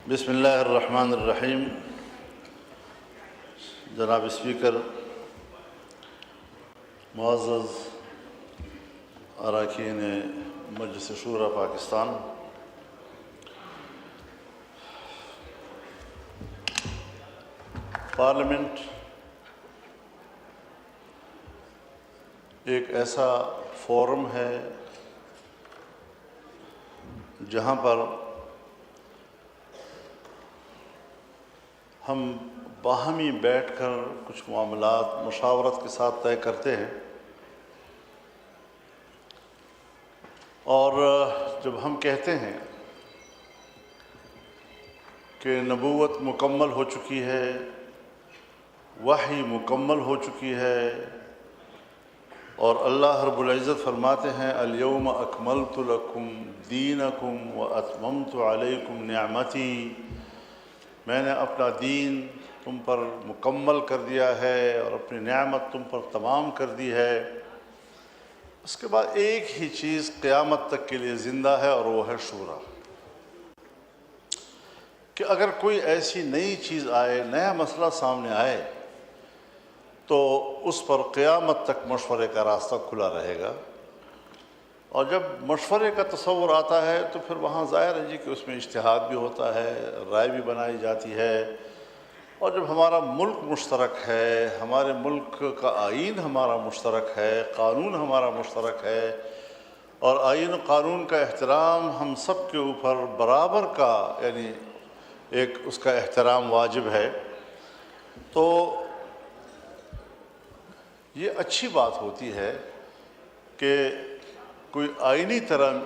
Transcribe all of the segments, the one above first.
بسم اللہ الرحمن الرحیم۔ جناب اسپیکر، معزز اراکین مجلس شورا پاکستان، پارلیمنٹ ایک ایسا فورم ہے جہاں پر ہم باہمی بیٹھ کر کچھ معاملات مشاورت کے ساتھ طے کرتے ہیں، اور جب ہم کہتے ہیں کہ نبوت مکمل ہو چکی ہے، وحی مکمل ہو چکی ہے، اور اللہ رب العزت فرماتے ہیں الیوم اکملت لکم دینکم واتممت علیکم نعمتی، میں نے اپنا دین تم پر مکمل کر دیا ہے اور اپنی نعمت تم پر تمام کر دی ہے۔ اس کے بعد ایک ہی چیز قیامت تک کے لیے زندہ ہے، اور وہ ہے شورا، کہ اگر کوئی ایسی نئی چیز آئے، نیا مسئلہ سامنے آئے، تو اس پر قیامت تک مشورے کا راستہ کھلا رہے گا۔ اور جب مشورے کا تصور آتا ہے تو پھر وہاں ظاہر ہے کہ اس میں اجتہاد بھی ہوتا ہے، رائے بھی بنائی جاتی ہے، اور جب ہمارا ملک مشترک ہے، ہمارے ملک کا آئین ہمارا مشترک ہے، قانون ہمارا مشترک ہے، اور آئین و قانون کا احترام ہم سب کے اوپر برابر کا، یعنی ایک اس کا احترام واجب ہے، تو یہ اچھی بات ہوتی ہے کہ کوئی آئینی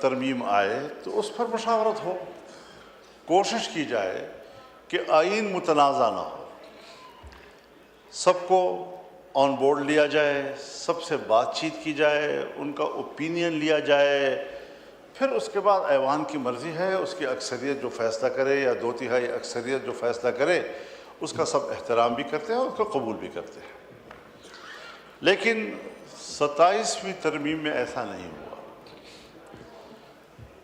ترمیم آئے تو اس پر مشاورت ہو، کوشش کی جائے کہ آئین متنازع نہ ہو، سب کو آن بورڈ لیا جائے، سب سے بات چیت کی جائے، ان کا اوپینین لیا جائے، پھر اس کے بعد ایوان کی مرضی ہے، اس کی اکثریت جو فیصلہ کرے یا 2/3 اکثریت جو فیصلہ کرے اس کا سب احترام بھی کرتے ہیں اور اس کو قبول بھی کرتے ہیں۔ لیکن 27ویں ترمیم میں ایسا نہیں ہوا۔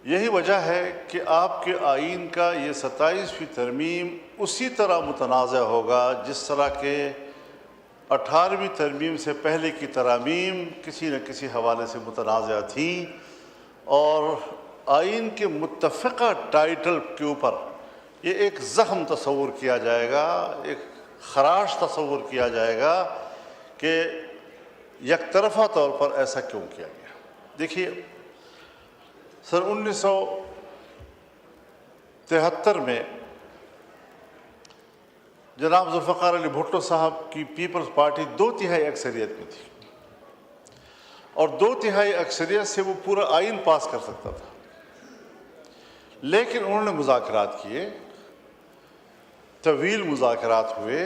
یہی وجہ ہے کہ آپ کے آئین کا یہ 27ویں ترمیم اسی طرح متنازع ہوگا جس طرح کہ 18ویں ترمیم سے پہلے کی ترامیم کسی نہ کسی حوالے سے متنازع تھیں، اور آئین کے متفقہ ٹائٹل کے اوپر یہ ایک زخم تصور کیا جائے گا، ایک خراش تصور کیا جائے گا کہ یک طرفہ طور پر ایسا کیوں کیا گیا۔ دیکھیے، سن 1973 میں جناب ذوالفقار علی بھٹو صاحب کی پیپلز پارٹی 2/3 اکثریت میں تھی، اور 2/3 اکثریت سے وہ پورا آئین پاس کر سکتا تھا، لیکن انہوں نے مذاکرات کیے، طویل مذاکرات ہوئے،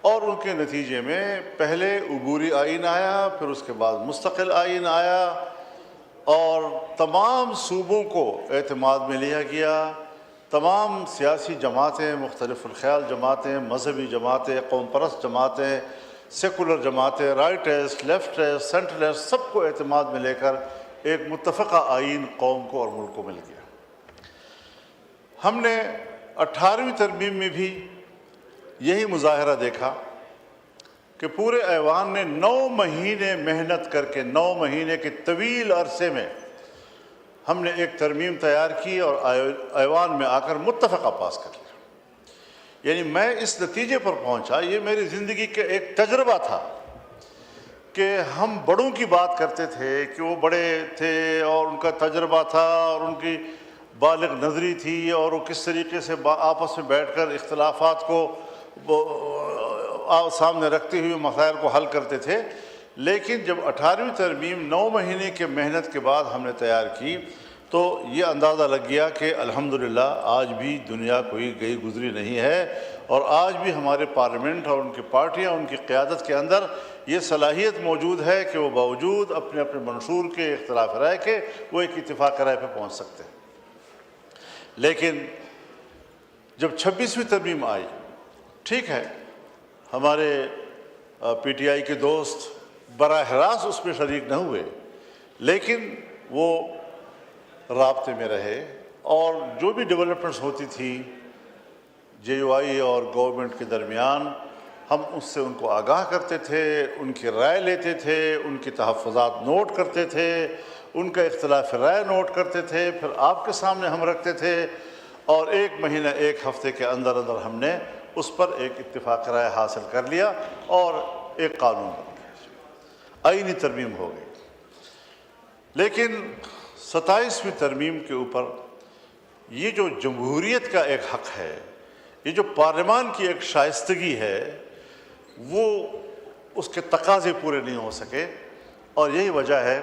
اور ان کے نتیجے میں پہلے عبوری آئین آیا، پھر اس کے بعد مستقل آئین آیا، اور تمام صوبوں کو اعتماد میں لیا گیا۔ تمام سیاسی جماعتیں، مختلف الخیال جماعتیں، مذہبی جماعتیں، قوم پرست جماعتیں، سیکولر جماعتیں، رائٹسٹ، لیفٹسٹ، سینٹرلسٹ، سب کو اعتماد میں لے کر ایک متفقہ آئین قوم کو اور ملک کو مل گیا۔ ہم نے 18ویں ترمیم میں بھی یہی مظاہرہ دیکھا کہ پورے ایوان نے 9 مہینے محنت کر کے، 9 مہینے کے طویل عرصے میں ہم نے ایک ترمیم تیار کی اور ایوان میں آ کر متفقہ پاس کر لیا۔ یعنی میں اس نتیجے پر پہنچا، یہ میری زندگی کا ایک تجربہ تھا کہ ہم بڑوں کی بات کرتے تھے کہ وہ بڑے تھے اور ان کا تجربہ تھا اور ان کی بالغ نظری تھی، اور وہ کس طریقے سے آپس میں بیٹھ کر اختلافات کو سامنے رکھتے ہوئے مسائل کو حل کرتے تھے۔ لیکن جب 18ویں ترمیم 9 مہینے کے محنت کے بعد ہم نے تیار کی تو یہ اندازہ لگ گیا کہ الحمدللہ آج بھی دنیا کوئی گئی گزری نہیں ہے، اور آج بھی ہمارے پارلیمنٹ اور ان کی پارٹیاں، ان کی قیادت کے اندر یہ صلاحیت موجود ہے کہ وہ باوجود اپنے اپنے منشور کے، اختلاف رائے کے، وہ ایک اتفاق رائے پہ پہنچ سکتے ہیں۔ لیکن جب 26ویں ترمیم آئی، ٹھیک ہے، ہمارے پی ٹی آئی کے دوست براہ راست اس میں شریک نہ ہوئے، لیکن وہ رابطے میں رہے، اور جو بھی ڈیولپمنٹس ہوتی تھی JUI اور گورنمنٹ کے درمیان ہم اس سے ان کو آگاہ کرتے تھے، ان کی رائے لیتے تھے، ان کی تحفظات نوٹ کرتے تھے، ان کا اختلاف رائے نوٹ کرتے تھے، پھر آپ کے سامنے ہم رکھتے تھے، اور 1 مہینہ 1 ہفتے کے اندر ہم نے اس پر ایک اتفاق رائے حاصل کر لیا اور ایک قانون بن گیا، آئینی ترمیم ہو گئی۔ لیکن 27ویں ترمیم کے اوپر یہ جو جمہوریت کا ایک حق ہے، یہ جو پارلیمان کی ایک شائستگی ہے، وہ اس کے تقاضے پورے نہیں ہو سکے، اور یہی وجہ ہے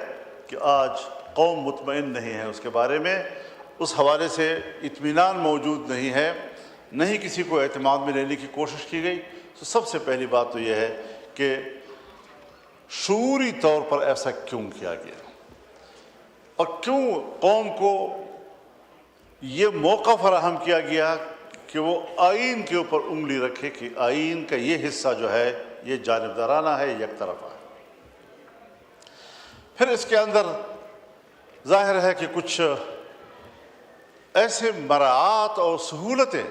کہ آج قوم مطمئن نہیں ہے اس کے بارے میں، اس حوالے سے اطمینان موجود نہیں ہے، نہیں کسی کو اعتماد میں لینے کی کوشش کی گئی۔ تو سب سے پہلی بات تو یہ ہے کہ شعوری طور پر ایسا کیوں کیا گیا، اور کیوں قوم کو یہ موقع فراہم کیا گیا کہ وہ آئین کے اوپر انگلی رکھے کہ آئین کا یہ حصہ جو ہے یہ جانبدارانہ ہے، یک طرفہ ہے۔ پھر اس کے اندر ظاہر ہے کہ کچھ ایسے مراعات اور سہولتیں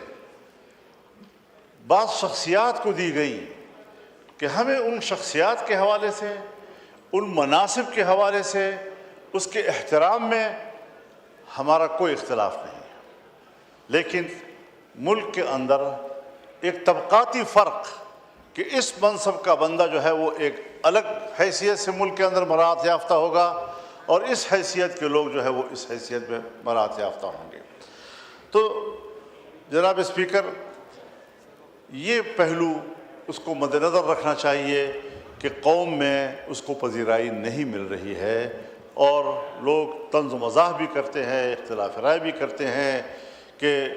بعض شخصیات کو دی گئی کہ ہمیں ان شخصیات کے حوالے سے، ان مناصب کے حوالے سے، اس کے احترام میں ہمارا کوئی اختلاف نہیں ہے، لیکن ملک کے اندر ایک طبقاتی فرق کہ اس منصب کا بندہ جو ہے وہ ایک الگ حیثیت سے ملک کے اندر مراعات یافتہ ہوگا، اور اس حیثیت کے لوگ جو ہے وہ اس حیثیت میں مراعات یافتہ ہوں گے۔ تو جناب اسپیکر، یہ پہلو اس کو مد نظر رکھنا چاہیے کہ قوم میں اس کو پذیرائی نہیں مل رہی ہے، اور لوگ طنز و مزاح بھی کرتے ہیں، اختلاف رائے بھی کرتے ہیں کہ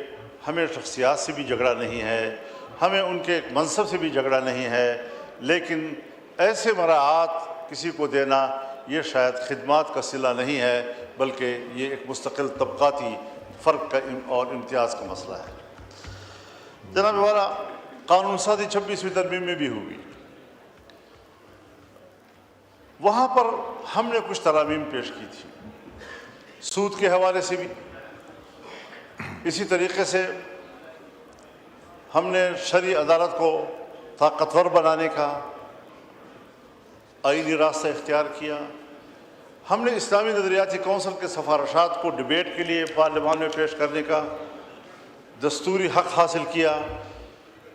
ہمیں شخصیات سے بھی جھگڑا نہیں ہے، ہمیں ان کے منصب سے بھی جھگڑا نہیں ہے، لیکن ایسے مراعات کسی کو دینا یہ شاید خدمات کا صلہ نہیں ہے، بلکہ یہ ایک مستقل طبقاتی فرق کا اور امتیاز کا مسئلہ ہے۔ جناب والا، قانون سازی 26ویں ترمیم میں بھی ہوئی، وہاں پر ہم نے کچھ ترامیم پیش کی تھی، سود کے حوالے سے بھی اسی طریقے سے ہم نے شرعی عدالت کو طاقتور بنانے کا آئینی راستہ اختیار کیا، ہم نے اسلامی نظریاتی کونسل کے سفارشات کو ڈیبیٹ کے لیے پارلیمان میں پیش کرنے کا دستوری حق حاصل کیا۔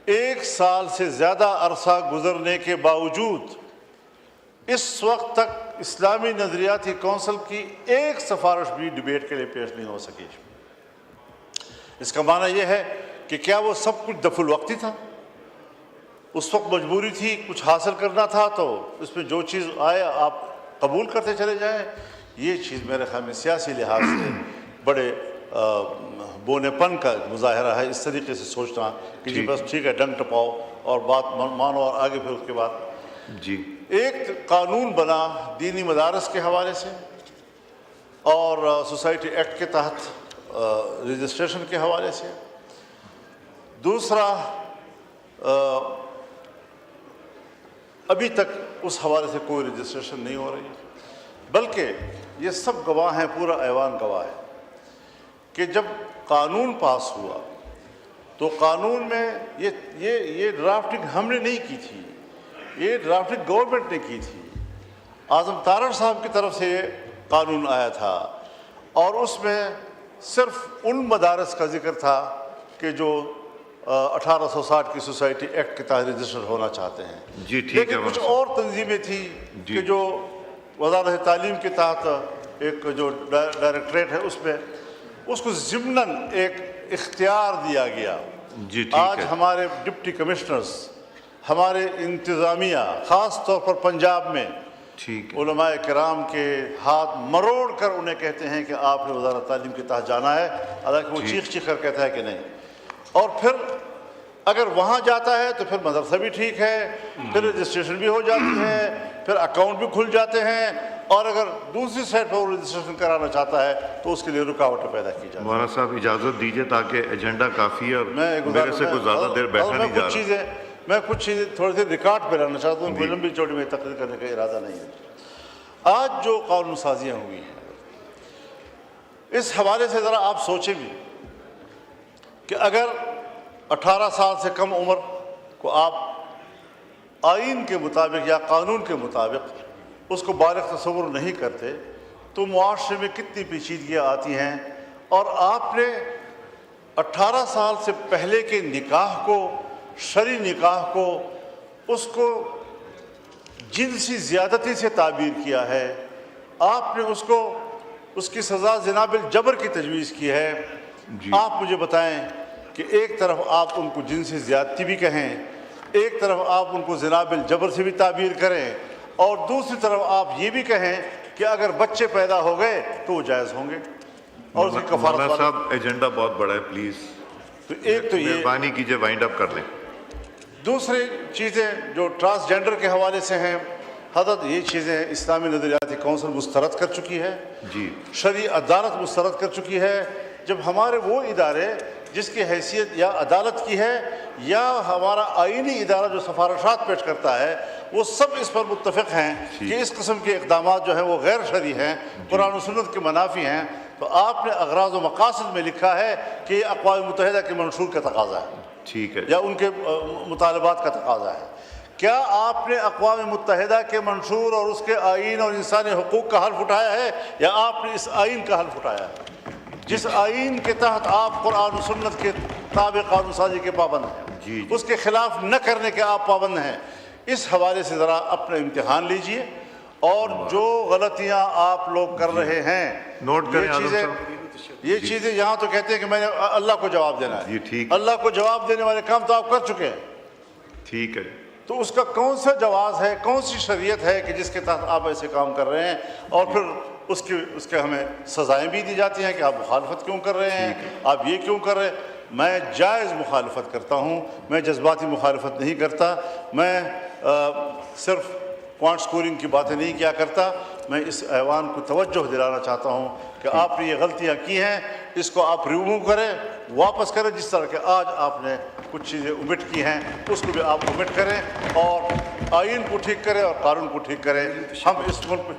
1 سال سے زیادہ عرصہ گزرنے کے باوجود اس وقت تک اسلامی نظریاتی کونسل کی ایک سفارش بھی ڈیبیٹ کے لیے پیش نہیں ہو سکی۔ اس کا معنی یہ ہے کہ کیا وہ سب کچھ دفع الوقتی تھا؟ اس وقت مجبوری تھی، کچھ حاصل کرنا تھا تو اس میں جو چیز آئے آپ قبول کرتے چلے جائیں؟ یہ چیز میرے خیال میں سیاسی لحاظ سے بڑے بونے پن کا مظاہرہ ہے، اس طریقے سے سوچنا کہ جی بس ٹھیک ہے، ڈنگ ٹپاؤ اور بات مانو، اور آگے پھر اس کے بعد جی ایک قانون بنا دینی مدارس کے حوالے سے اور سوسائٹی ایکٹ کے تحت رجسٹریشن کے حوالے سے، دوسرا ابھی تک اس حوالے سے کوئی رجسٹریشن نہیں ہو رہی، بلکہ یہ سب گواہ ہیں، پورا ایوان گواہ ہے کہ جب قانون پاس ہوا تو قانون میں یہ ڈرافٹنگ ہم نے نہیں کی تھی، یہ ڈرافٹنگ گورنمنٹ نے کی تھی، اعظم تارڑ صاحب کی طرف سے یہ قانون آیا تھا، اور اس میں صرف ان مدارس کا ذکر تھا کہ جو 1860 کی سوسائٹی ایکٹ کے تحت رجسٹر ہونا چاہتے ہیں، جی ٹھیک ہے، لیکن کچھ اور تنظیمیں تھیں کہ جو وزارت تعلیم کے تحت ایک جو ڈائریکٹریٹ ہے اس میں اس کو ضمناً ایک اختیار دیا گیا۔ جی ٹھیک آج ہے، ہمارے ڈپٹی کمشنرز، ہمارے انتظامیہ خاص طور پر پنجاب میں ٹھیک ہے، علماء کرام کے ہاتھ مروڑ کر انہیں کہتے ہیں کہ آپ نے وزارت تعلیم کے تحت جانا ہے، حالانکہ وہ چیخ چیخ کر کہتا ہے کہ نہیں، اور پھر اگر وہاں جاتا ہے تو پھر مدرسہ بھی ٹھیک ہے، پھر رجسٹریشن بھی ہو جاتی ہے، پھر اکاؤنٹ بھی کھل جاتے ہیں، اور اگر دوسری سائٹ پر وہ رجسٹریشن کرانا چاہتا ہے تو اس کے لیے رکاوٹیں پیدا کی جاتی ہیں۔ مولانا صاحب اجازت دیجیے تاکہ ایجنڈا کافی ہے اور میرے سے کوئی زیادہ دیر بیٹھا نہیں جا رہا۔ میں کچھ چیزیں تھوڑی سی ریکارڈ پہ لانا چاہتا ہوں، کوئی لمبی چوڑی میں تقریر کرنے کا ارادہ نہیں ہے۔ آج جو قانون سازیاں ہوئی ہیں اس حوالے سے ذرا آپ سوچیں بھی کہ اگر 18 سال سے کم عمر کو آپ آئین کے مطابق یا قانون کے مطابق اس کو بالغ تصور نہیں کرتے تو معاشرے میں کتنی پیچیدگیاں آتی ہیں. اور آپ نے 18 سال سے پہلے کے نکاح کو، شرعی نکاح کو، اس کو جنسی زیادتی سے تعبیر کیا ہے. آپ نے اس کی سزا زنا بالجبر کی تجویز کی ہے. آپ مجھے بتائیں کہ ایک طرف آپ ان کو جنسی زیادتی بھی کہیں، ایک طرف آپ ان کو زنا بالجبر سے بھی تعبیر کریں، اور دوسری طرف آپ یہ بھی کہیں کہ اگر بچے پیدا ہو گئے تو وہ جائز ہوں گے اور اس کی کفارت. مولانا صاحب ایجنڈا بہت بڑا ہے، پلیز تو ایک تو یہ مہربانی کیجئے وائنڈ اپ کر لیں. دوسری چیزیں جو ٹرانسجینڈر کے حوالے سے ہیں، حضرت یہ چیزیں اسلامی نظریاتی کونسل مسترد کر چکی ہے، جی شرعی عدالت مسترد کر چکی ہے. جب ہمارے وہ ادارے جس کی حیثیت یا عدالت کی ہے یا ہمارا آئینی ادارہ جو سفارشات پیش کرتا ہے، وہ سب اس پر متفق ہیں کہ اس قسم کے اقدامات جو ہیں وہ غیر شرعی ہیں، قرآن و سنت کے منافی ہیں، تو آپ نے اغراض و مقاصد میں لکھا ہے کہ یہ اقوام متحدہ کے منشور کا تقاضا ہے، ٹھیک ہے، یا ان کے مطالبات کا تقاضا ہے. کیا آپ نے اقوام متحدہ کے منشور اور اس کے آئین اور انسانی حقوق کا حلف اٹھایا ہے، یا آپ نے اس آئین کا حلف اٹھایا ہے جس آئین کے تحت آپ قرآن و سنت کے تابع قانون سازی کے پابند ہیں، اس کے خلاف نہ کرنے کے آپ پابند ہیں؟ اس حوالے سے ذرا اپنا امتحان لیجئے، اور جو غلطیاں آپ لوگ کر رہے ہیں، نوٹ کریں یہ چیزیں یہاں تو کہتے ہیں کہ میں نے اللہ کو جواب دینا ہے. جی ٹھیک، اللہ کو جواب دینے والے کام تو آپ کر چکے ہیں. ٹھیک ہے، تو اس کا کون سا جواز ہے، کون سی شریعت ہے کہ جس کے تحت آپ ایسے کام کر رہے ہیں، اور پھر اس کے ہمیں سزائیں بھی دی جاتی ہیں کہ آپ مخالفت کیوں کر رہے ہیں، آپ یہ کیوں کر رہے ہیں؟ میں جائز مخالفت کرتا ہوں، میں جذباتی مخالفت نہیں کرتا، میں صرف پوائنٹ سکورنگ کی باتیں نہیں کیا کرتا. میں اس ایوان کو توجہ دلانا چاہتا ہوں کہ آپ نے یہ غلطیاں کی ہیں، اس کو آپ ریموو کریں، واپس کریں. جس طرح کہ آج آپ نے کچھ چیزیں omit کی ہیں اس کو بھی آپ omit کریں، اور آئین کو ٹھیک کریں اور قانون کو ٹھیک کریں. ہم اس ملک میں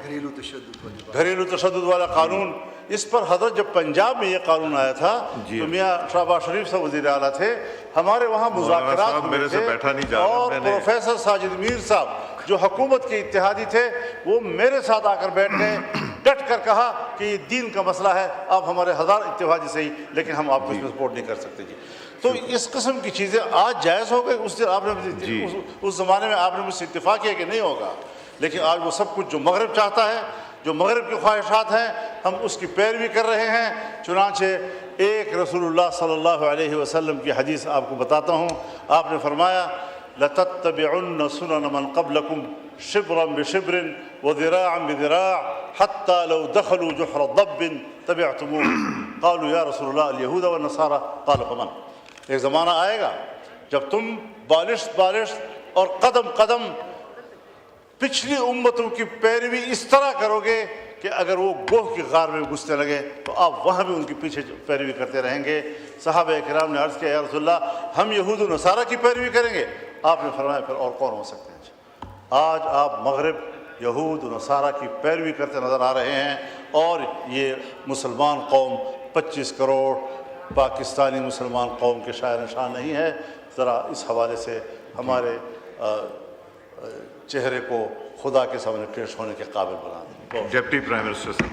گھریلو تشدد والا قانون، اس پر حضرت جب پنجاب میں یہ قانون آیا تھا تو میاں شہباز شریف صاحب وزیر اعلیٰ تھے، ہمارے وہاں مذاکرات ہوئے تھے، اور پروفیسر ساجد میر صاحب جو حکومت کے اتحادی تھے وہ میرے ساتھ آ کر بیٹھ گئے، ڈٹ کر کہا کہ یہ دین کا مسئلہ ہے، آپ ہمارے ہزار اتحادی صحیح لیکن ہم آپ کو اس میں سپورٹ نہیں کر سکتے. جی تو اس قسم کی چیزیں آج جائز ہو گئی. اس دن آپ نے اس زمانے میں آپ نے مجھ سے اتفاق کیا کہ نہیں ہوگا، لیکن آج وہ سب کچھ جو مغرب چاہتا ہے، جو مغرب کی خواہشات ہیں، ہم اس کی پیروی کر رہے ہیں. چنانچہ ایک رسول اللہ صلی اللہ علیہ وسلم کی حدیث آپ کو بتاتا ہوں. آپ نے فرمایا لَتَتَّبِعُنَّ سُنَنَ مَنْ قَبْلَكُمْ شِبْرًا بِشِبْرٍ وَذِرَاعًا بِذِرَاعٍ حَتَّى لَوْ دَخَلُوا جُحْرَ ضَبٍّ تَبِعْتُمُوهُ قَالُوا يَا رسول اللہ الْيَهُودَ وَالنَّصَارَى قَالَ فَمَنْ. ایک زمانہ آئے گا جب تم بالشت اور قدم قدم پچھلی امتوں کی پیروی اس طرح کرو گے کہ اگر وہ گوہ کی غار میں گھسنے لگے تو آپ وہاں بھی ان کے پیچھے پیروی کرتے رہیں گے. صحابہ کرام نے عرض کیا یا رسول اللہ ہم یہود و نصارہ کی پیروی کریں گے؟ آپ نے فرمایا پھر اور کون ہو سکتے ہیں؟ آج آپ مغرب یہود و نصارہ کی پیروی کرتے نظر آ رہے ہیں، اور یہ مسلمان قوم 25 کروڑ پاکستانی مسلمان قوم کے شاعر نشان نہیں ہے. ذرا اس حوالے سے ہمارے چہرے کو خدا کے سامنے پیش ہونے کے قابل بنا دیں. Deputy prime minister